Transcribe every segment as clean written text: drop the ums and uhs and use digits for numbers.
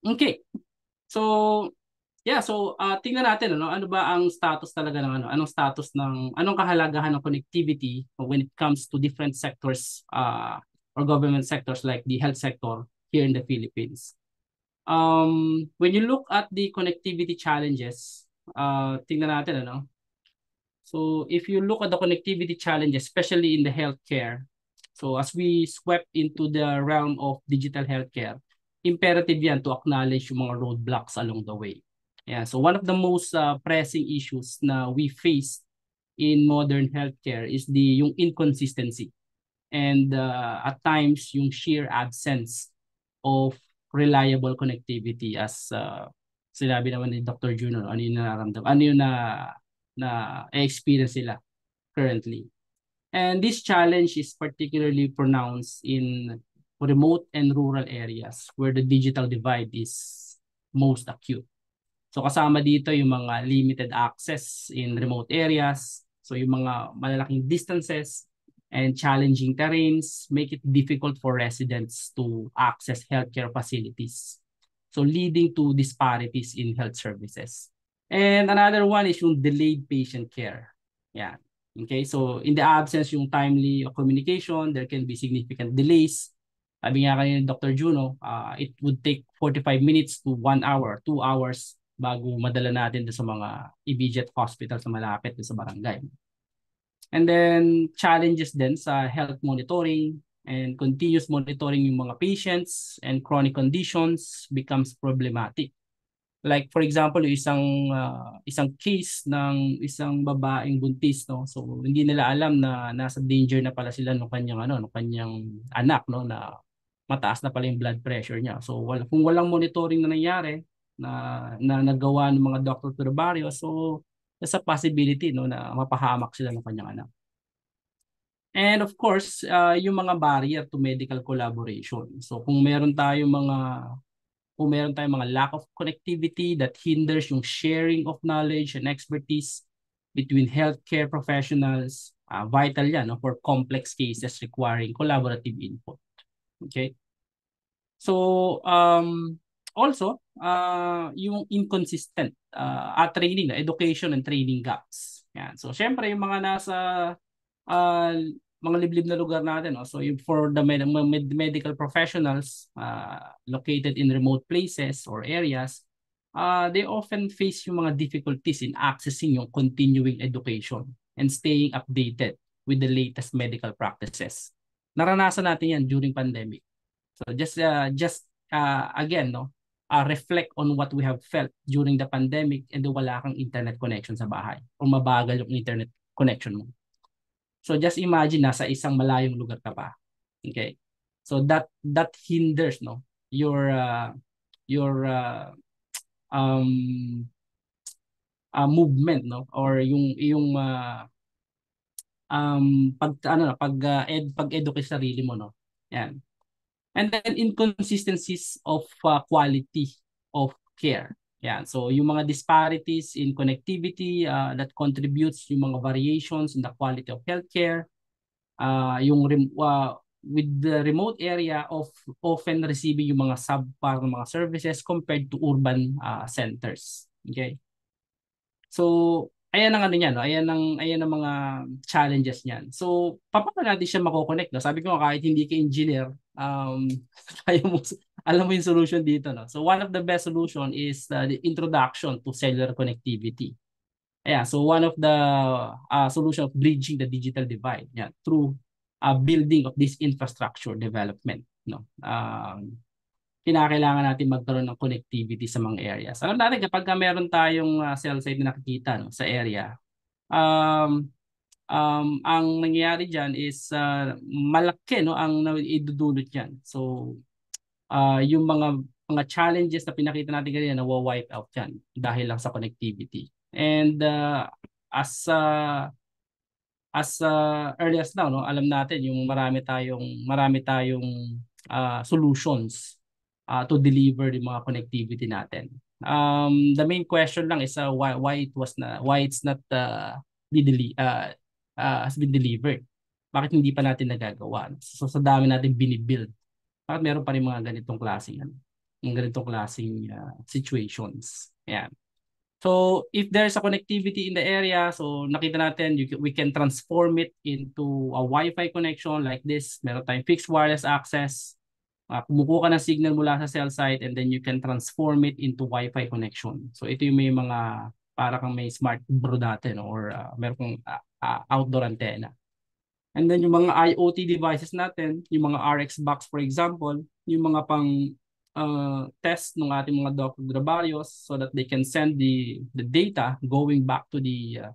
Okay. So, yeah, so tingnan natin ano ba ang status talaga ng anong status ng anong kahalagahan ng connectivity when it comes to different sectors or government sectors like the health sector here in the Philippines. When you look at the connectivity challenges, tingnan natin So if you look at the connectivity challenges, especially in the healthcare, so as we swept into the realm of digital healthcare, imperative yan to acknowledge yung mga roadblocks along the way. Yeah, so one of the most pressing issues na we face in modern healthcare is yung inconsistency and at times yung sheer absence of reliable connectivity as sinabi naman ni Dr. Juno, ano yung nararamdaman, ano yung na experience sila currently. And this challenge is particularly pronounced in remote and rural areas where the digital divide is most acute. So kasama dito yung mga limited access in remote areas, so yung mga malalaking distances and challenging terrains make it difficult for residents to access healthcare facilities. So leading to disparities in health services. And another one is yung delayed patient care. Yeah. Okay, so in the absence yung timely communication, there can be significant delays. Sabi nga kayo ni Dr. Juno, it would take 45 minutes to 1 hour, 2 hours bago madala natin sa mga immediate hospital sa malapit sa barangay. And then challenges din sa health monitoring and continuous monitoring yung mga patients and chronic conditions becomes problematic. Like for example, yung isang case ng isang babaeng buntis, no. So hindi nila alam na nasa danger na pala sila ng kanyang anak, no, na mataas na pala yung blood pressure niya. So kung walang monitoring na nangyari na nagawa ng mga doctor to the barrio, so there's a possibility, no, na mapahamak sila ng kanyang anak. And of course, yung mga barrier to medical collaboration. So kung meron tayong mga lack of connectivity that hinders yung sharing of knowledge and expertise between healthcare professionals, vital yan, no, for complex cases requiring collaborative input. Okay? So, also, yung inconsistent training, education and training gaps. Yan. So, syempre, yung mga nasa uh, mga liblib na lugar natin. No? So for the medical professionals located in remote places or areas, they often face yung mga difficulties in accessing yung continuing education and staying updated with the latest medical practices. Naranasan natin yan during pandemic. So again, no, reflect on what we have felt during the pandemic and wala kang internet connection sa bahay o mabagal yung internet connection mo. So just imagine nasa isang malayong lugar ka pa. Okay? So that hinders, no, your um movement, no, or yung pag-educate sarili mo, no. Yan. And then inconsistencies of quality of care. Yan. So yung mga disparities in connectivity that contributes yung mga variations in the quality of healthcare, with the remote area of often receiving yung mga subpar ng mga services compared to urban centers. Okay? So, ayan ang ano niyan, no? Ayan ang mga challenges niyan. So, paano natin siya mako-connect, no? Sabi ko kahit hindi ka engineer, kaya mo alam mo yung solution dito, no? So, one of the best solution is the introduction to cellular connectivity. Yeah, so one of the solution of bridging the digital divide, yeah, through building of this infrastructure development, no. Kinakailangan natin magkaroon ng connectivity sa mga areas. Alam natin kapag meron tayong cell site na nakikita, no, sa area, ang nangyayari diyan is malaki, no, ang idudulot niyan. So yung mga challenges na pinakita natin kanina na-wipe out yan dahil lang sa connectivity. And early as now, no, alam natin yung marami tayong solutions to deliver yung mga connectivity natin. The main question lang is why it's not has been delivered. Bakit hindi pa natin nagagawa? So sa dami natin binibuild, bakit meron pa rin mga ganitong klase yan? ng ganitong klaseng situations. Ayan. So, if there's a connectivity in the area, so nakita natin, we can transform it into a Wi-Fi connection like this. Meron tayong fixed wireless access. Kumukuha ka ng signal mula sa cell site and then you can transform it into Wi-Fi connection. So, ito yung may mga, para kang may smart bro dati, no? Or meron kang outdoor antenna. And then yung mga IoT devices natin, yung mga RX box for example, yung mga pang test ng ating mga Dr. Drabarios so that they can send the data going back to the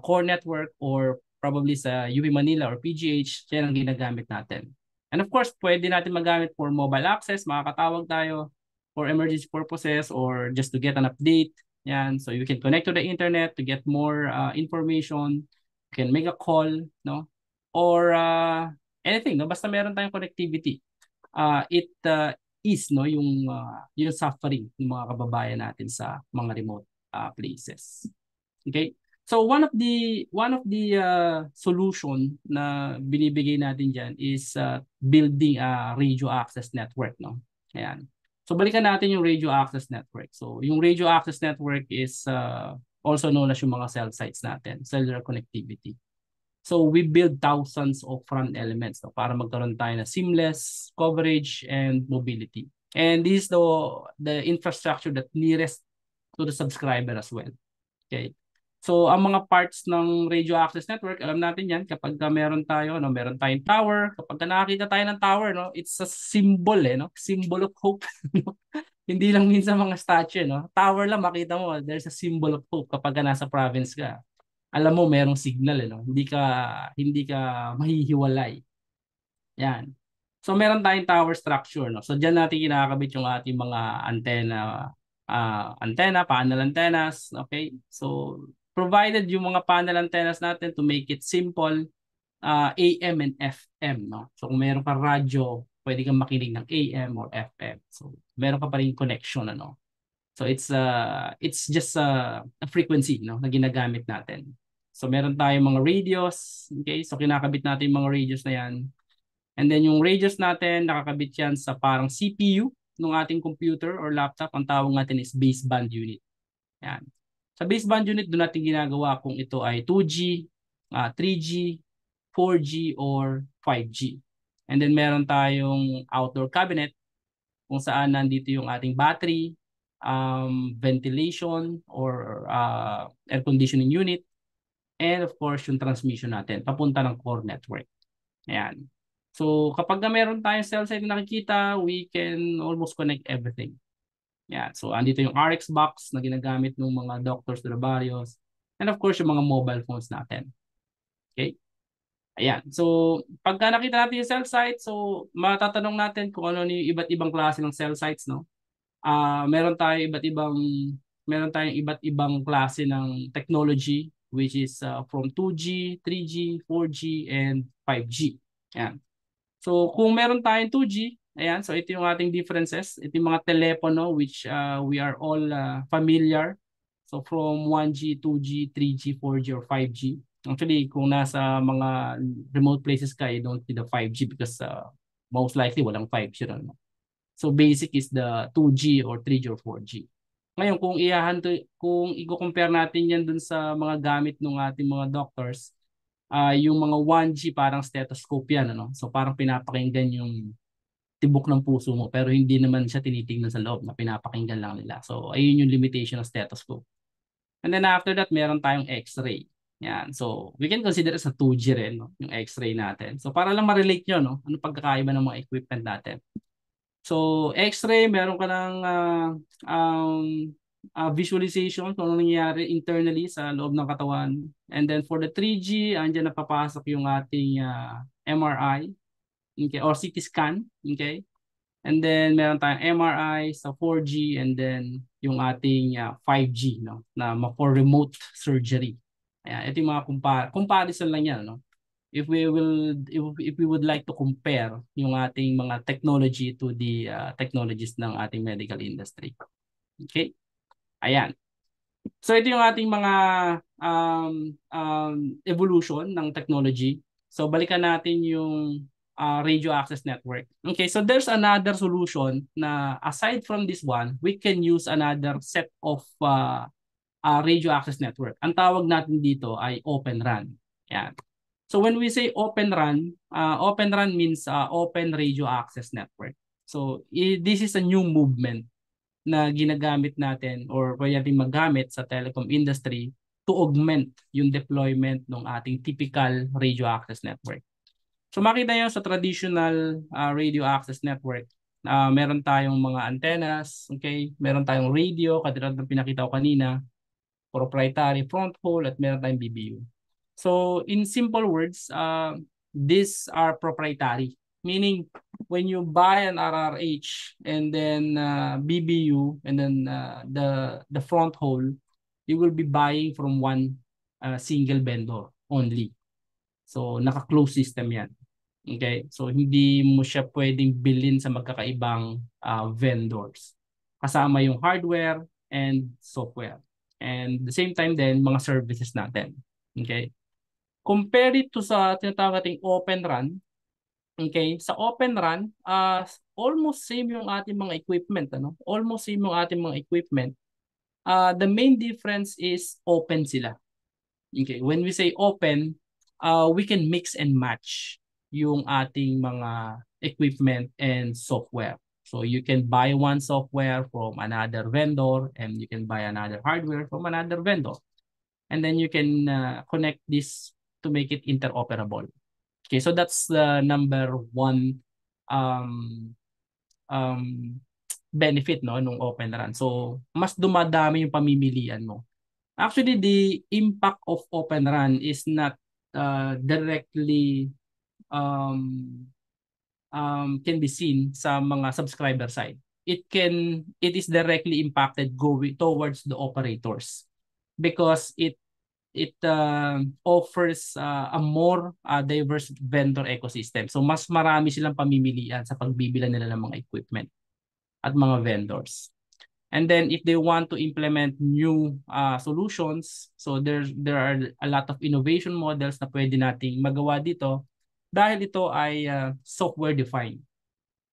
core network or probably sa UP Manila or PGH, yan ang ginagamit natin. And of course, pwede natin magamit for mobile access, makakatawag tayo for emergency purposes or just to get an update. Yan, so you can connect to the internet to get more information, you can make a call, no? Or anything, no? Basta meron tayong connectivity. It is no yung suffering ng mga kababayan natin sa mga remote places. Okay? So one of the solution na binibigay natin diyan is building a radio access network, no. Ayan. So balikan natin yung radio access network. So yung radio access network is also known as yung mga cell sites natin, cellular connectivity. So we build thousands of front elements, no, para magkaroon tayo ng seamless coverage and mobility. And this is the infrastructure that nearest to the subscriber as well. Okay. So ang mga parts ng radio access network, alam natin 'yan kapag meron tayo, no, meron tayong tower, kapag nakakita tayo ng tower, no, it's a symbol no, symbol of hope. Hindi lang minsan mga statue, no. Tower lang makita mo, there's a symbol of hope kapag nasa province ka. Alam mo merong signal no. Hindi ka mahihiwalay. Yan. So meron tayong tower structure, no. So diyan natin kinakabit yung ating mga panel antennas, okay? So provided yung mga panel antennas natin to make it simple, AM and FM, no. So kung meron ka radyo, pwede kang makinig ng AM or FM. So meron ka pa rin connection ano. So it's just a frequency no na ginagamit natin. So meron tayong mga radios, okay? So kinakabit natin yung mga radios na yan. And then yung radios natin, nakakabit yan sa parang CPU ng ating computer or laptop. Ang tawag natin is baseband unit. Yan. Sa baseband unit, doon natin ginagawa kung ito ay 2G, 3G, 4G, or 5G. And then meron tayong outdoor cabinet kung saan nandito yung ating battery, ventilation or air conditioning unit, and of course yung transmission natin papunta ng core network. Ayan. So kapag meron tayong cell site na nakikita, we can almost connect everything. Ayan. So andito yung RX box na ginagamit ng mga doctors, Drabarios, and of course yung mga mobile phones natin. Okay? Ayan. So pagka nakita natin yung cell site, so matatanong natin kung ano yung iba't ibang klase ng cell sites, no? Meron tayong iba't ibang klase ng technology which is from 2G, 3G, 4G, and 5G. Ayan. So kung meron tayong 2G, ayan, so ito yung ating differences. Ito yung mga telepono which we are all familiar. So from 1G, 2G, 3G, 4G, or 5G. Actually, kung nasa mga remote places ka, you don't need the 5G because most likely walang 5G ron. So basic is the 2G or 3G or 4G. Ngayon, kung i-compare natin yan dun sa mga gamit ng ating mga doctors, yung mga 1G parang stethoscope yan, ano? So parang pinapakinggan yung tibok ng puso mo pero hindi naman siya tinitingnan sa loob na pinapakinggan lang nila. So ayun yung limitation ng stethoscope. And then after that, meron tayong X-ray. Yan. So we can consider it as a 2G rin, no? Yung X-ray natin. So para lang ma-relate nyo, no? Ano pagkakaiba ng mga equipment natin. So X-ray, meron ka ng visualization kung ano nangyayari internally sa loob ng katawan. And then for the 3G, andyan napapasok yung ating MRI, okay, or CT scan, okay? And then meron tayong MRI sa 4G and then yung ating 5G, no, na for remote surgery. Ayan, ito yung mga comparison lang yan, no? If we would like to compare yung ating mga technology to the technologies ng ating medical industry. Okay? Ayan. So ito yung ating mga evolution ng technology. So balikan natin yung radio access network. Okay, so there's another solution na aside from this one, we can use another set of radio access network. Ang tawag natin dito ay Open RAN. Yan. So when we say Open RAN means Open Radio Access Network. So this is a new movement na ginagamit natin or pwede natin magamit sa telecom industry to augment yung deployment ng ating typical radio access network. So makita nyo sa traditional radio access network, meron tayong mga antennas, okay? Meron tayong radio, katulad ng pinakita ko kanina, proprietary front hole, at meron tayong BBU. So in simple words, these are proprietary. Meaning, when you buy an RRH and then BBU and then the front hole, you will be buying from one single vendor only. So naka-close system yan. Okay? So hindi mo siya pwedeng bilhin sa magkakaibang vendors. Kasama yung hardware and software. And the same time din, mga services natin. Okay? Compare it to sa tinatawag nating Open RAN. Okay? Sa Open RAN, almost same yung ating mga equipment. Ano? Almost same yung ating mga equipment. The main difference is open sila. Okay? When we say open, we can mix and match yung ating mga equipment and software. So you can buy one software from another vendor and you can buy another hardware from another vendor. And then you can connect this to make it interoperable. Okay, so that's the number one benefit no nung Open RAN. So mas dumadami yung pamimilian mo. Actually, the impact of Open RAN is not directly can be seen sa mga subscriber side. It is directly impacted going towards the operators because it offers a more diverse vendor ecosystem. So mas marami silang pamimilian sa pagbibilan nila ng mga equipment at mga vendors. And then if they want to implement new solutions, so there are a lot of innovation models na pwede nating magawa dito dahil ito ay software defined.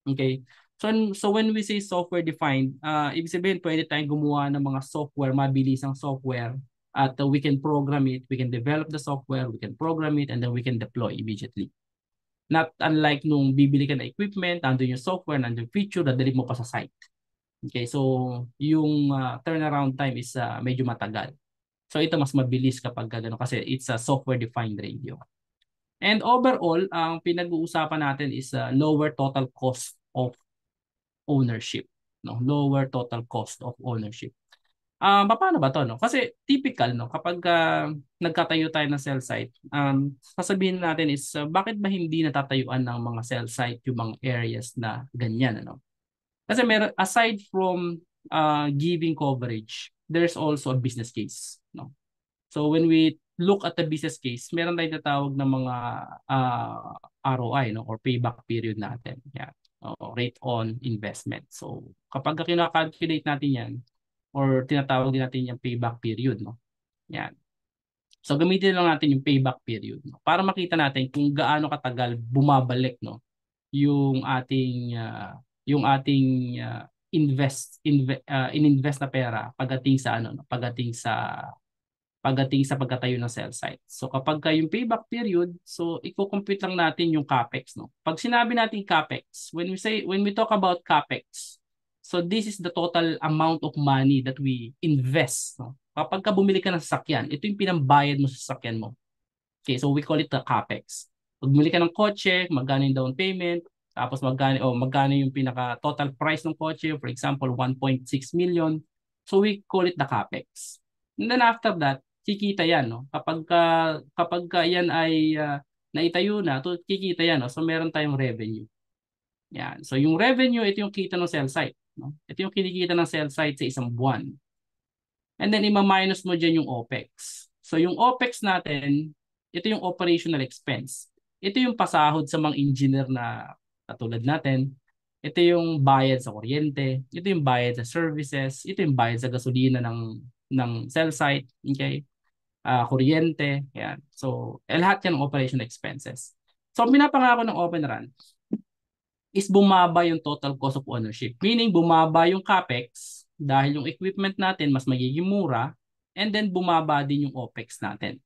Okay? So when we say software defined, ibig sabihin pwede tayong gumawa ng mga software, mabilisang software at we can program it, we can develop the software, we can program it, and then we can deploy immediately. Not unlike nung bibili ka na equipment, nandun yung software, nandun yung feature, dadali mo pa sa site. Okay, so yung turnaround time is medyo matagal. So ito mas mabilis kapag gano'n kasi it's a software-defined radio. And overall, ang pinag-uusapan natin is lower total cost of ownership. No? Lower total cost of ownership. Paano ba to no? Kasi typical no kapag nagkatayo tayo ng cell site, sasabihin natin is bakit ba hindi natatayuan ng mga cell site yung mga areas na ganyan ano? Kasi meron aside from giving coverage, there's also a business case no. So when we look at the business case, meron tayong tatawag ng mga ROI no or payback period natin. Yan. Rate on investment. So kapag kina-calculate natin 'yan, or tinatawag din natin yung payback period, no? Yan. So gamitin lang natin yung payback period, no? Para makita natin kung gaano katagal bumabalik, no? Yung ating ininvest na pera pagdating sa ano, no? Pagdating sa pagtatayo ng cell site. So kapag yung payback period, so i-compute lang natin yung capex, no? Pag sinabi natin capex, when we talk about capex, so this is the total amount of money that we invest. No? Kapag ka bumili ka ng sasakyan, ito yung pinambayad mo sa sasakyan mo. Okay, so we call it the capex. Pag bumili ka ng kotse, magkano yung down payment, tapos magkano yung pinaka total price ng kotse, for example, 1.6 million. So we call it the capex. And then after that, kikita yan. No? Kapag yan ay naitayo na, kikita yan. No? So meron tayong revenue. Yan. So yung revenue, ito yung kita ng cell site. No? Ito yung kinikita ng cell site sa isang buwan. And then ima-minus mo dyan yung OPEX. So yung OPEX natin, ito yung operational expense. Ito yung pasahod sa mga engineer na katulad natin. Ito yung bayad sa kuryente. Ito yung bayad sa services. Ito yung bayad sa gasolina ng cell site. Okay? Kuryente. Yan. So lahat yan ng operational expenses. So, ang pinapangako ng Open RAN is bumaba yung total cost of ownership. Meaning, bumaba yung CAPEX dahil yung equipment natin mas magiging mura and then bumaba din yung OPEX natin.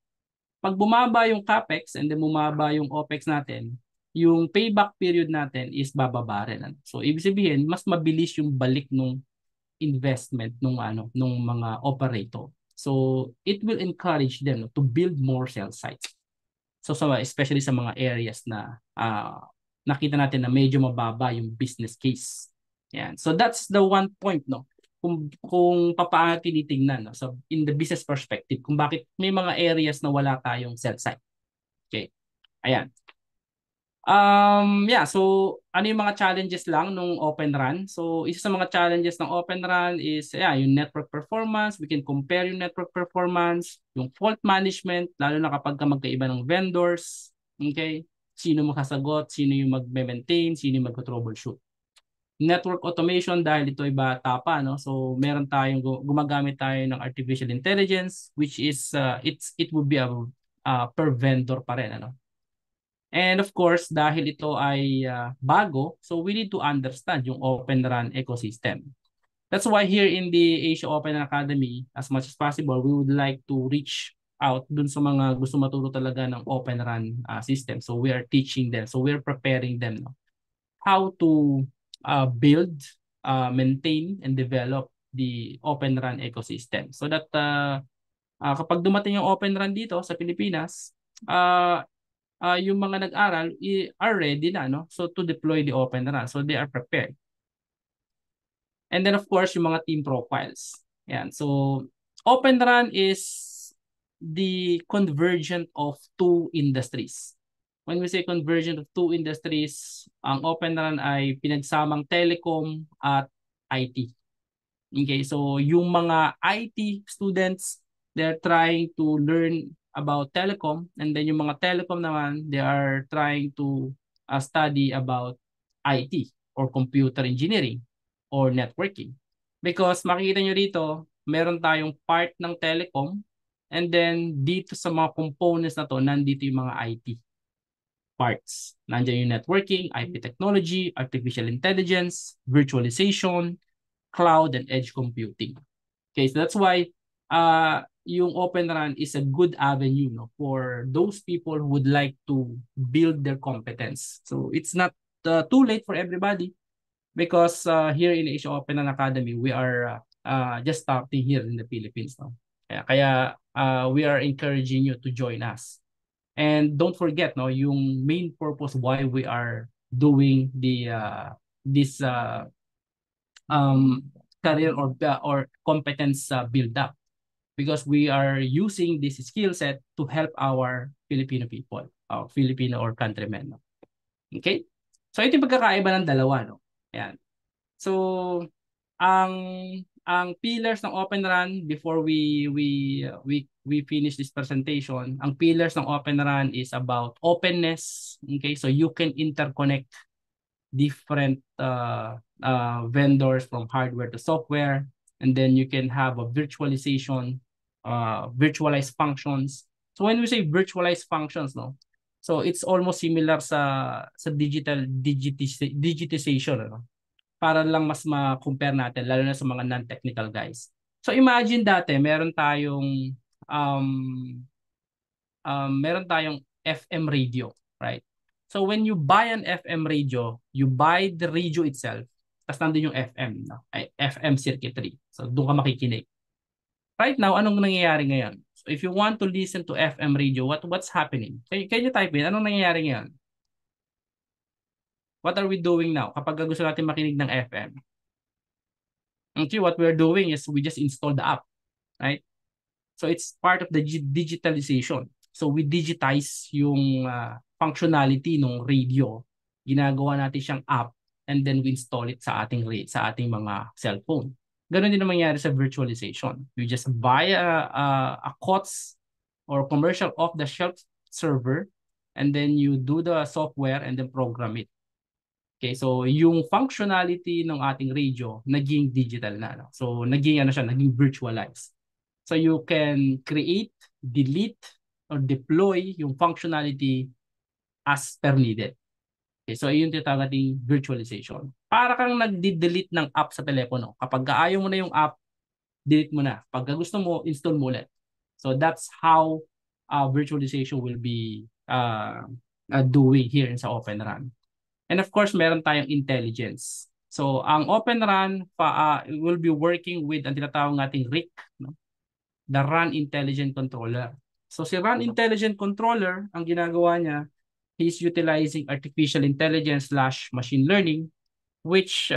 Pag bumaba yung CAPEX and then bumaba yung OPEX natin, yung payback period natin is bababa rin. So, ibig sabihin, mas mabilis yung balik nung investment nung mga operator. So, it will encourage them to build more cell sites. So, especially sa mga areas na nakita natin na medyo mababa yung business case. Yan. So, that's the one point, no? Kung papaano tinitingnan, no? So, in the business perspective, kung bakit may mga areas na wala tayong cell site. Okay. Ayan. Yeah, so ano yung mga challenges lang nung Open RAN? So, isa sa mga challenges ng Open RAN is yung network performance. We can compare yung network performance, yung fault management, lalo na kapag magkaiba ng vendors. Okay? Sino makasagot, sino yung magme-maintain, sino yung mag-troubleshoot. Network automation dahil ito ay bata pa, no? So, meron tayong gumagamit tayo ng artificial intelligence which is it would be per vendor pa rin, ano? And of course, dahil ito ay bago, so we need to understand yung Open RAN ecosystem. That's why here in the Asia Open Academy, as much as possible, we would like to reach out dun sa mga gusto matuto talaga ng Open RAN system. So we are teaching them. So we are preparing them, no? How to build, maintain, and develop the Open RAN ecosystem. So that kapag dumating yung Open RAN dito sa Pilipinas, yung mga nag-aral are ready na, no? So to deploy the Open RAN. So they are prepared. And then of course, yung mga team profiles. Yan. So Open RAN is the convergence of two industries. When we say convergence of two industries, ang Open RAN ay pinagsamang telecom at IT. Okay, so yung mga IT students, they're trying to learn about telecom, and then yung mga telecom naman, they are trying to study about IT or computer engineering or networking. Because makikita nyo dito, meron tayong part ng telecom, and then dito sa mga components na to, nandito yung mga IT parts. Nandiyan yung networking, IP technology, artificial intelligence, virtualization, cloud, and edge computing. Okay, so that's why yung Open RAN is a good avenue, no, for those people who would like to build their competence. So it's not too late for everybody because here in Asia Open RAN Academy, we are just starting here in the Philippines. No? Kaya we are encouraging you to join us. And don't forget, no, yung main purpose why we are doing this career or competence build up, because we are using this skill set to help our Filipino people, our Filipino or countrymen. No? Okay? So ito yung pagkakaiba ng dalawa, no? Ayan. So ang pillars ng Open RAN before we finish this presentation, ang pillars ng Open RAN is about openness. Okay? So you can interconnect different vendors from hardware to software, and then you can have a virtualization, virtualized functions. So when we say virtualized functions, no, so it's almost similar sa digitization, no? Para lang mas ma-compare natin, lalo na sa mga non-technical guys. So imagine dati meron tayong FM radio, right? So when you buy an FM radio, you buy the radio itself, tapos nandun yung FM, no? Ay, FM circuitry. So doon ka makikinig. Right now, anong nangyayari ngayon? So if you want to listen to FM radio, what's happening? Can you type in? Anong nangyayari ngayon? What are we doing now kapag gusto natin makinig ng FM? Okay, what we're doing is we just install the app, right? So it's part of the digitalization. So we digitize yung functionality ng radio. Ginagawa natin siyang app, and then we install it sa ating mga cellphone. Ganon din ang mangyayari sa virtualization. You just buy a COTS or commercial off-the-shelf server, and then you do the software and then program it. Okay, so yung functionality ng ating radio naging digital na, no? So naging virtualized. So you can create, delete, or deploy yung functionality as per needed. Okay, so yun tinatawag nating virtualization. Para kang nagde-delete ng app sa telepono. Kapag ayaw mo na yung app, delete mo na. Pag gusto mo, install mo ulit. So that's how virtualization will be doing here in sa Open RAN. And of course, meron tayong intelligence. So ang Open RAN will be working with ang tinatawag nating RIC, no? The RAN Intelligent Controller. So si RAN Intelligent Controller, ang ginagawa niya, he's utilizing artificial intelligence slash machine learning, which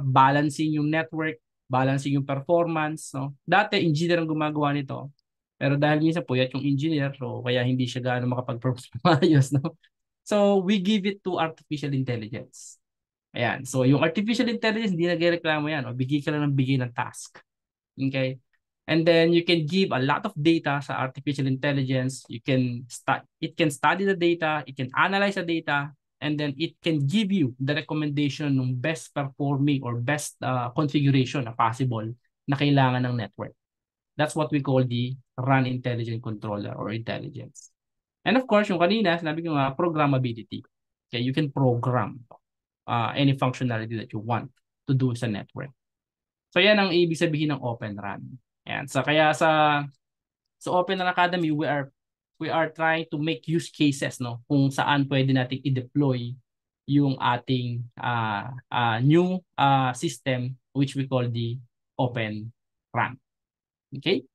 balancing yung network, balancing yung performance. No? Dati, engineer ang gumagawa nito. Pero dahil minsan puyat yung engineer, so kaya hindi siya gaano makapag-perform ayos. No? So, we give it to artificial intelligence. Ayan. So, yung artificial intelligence, hindi nagreklamo yan. O, bigay ka lang ng bigay ng task. Okay? And then you can give a lot of data sa artificial intelligence. It can study the data, it can analyze the data, and then it can give you the recommendation ng best performing or best configuration na possible na kailangan ng network. That's what we call the RAN Intelligent Controller or intelligence. And of course, yung kanina, sinabi ko nga, programmability. Okay, you can program any functionality that you want to do sa network. So yan ang ibig sabihin ng Open RAN. Ayan. So kaya sa Open RAN Academy, we are trying to make use cases, no, kung saan pwede nating i-deploy yung ating new system which we call the Open RAN. Okay?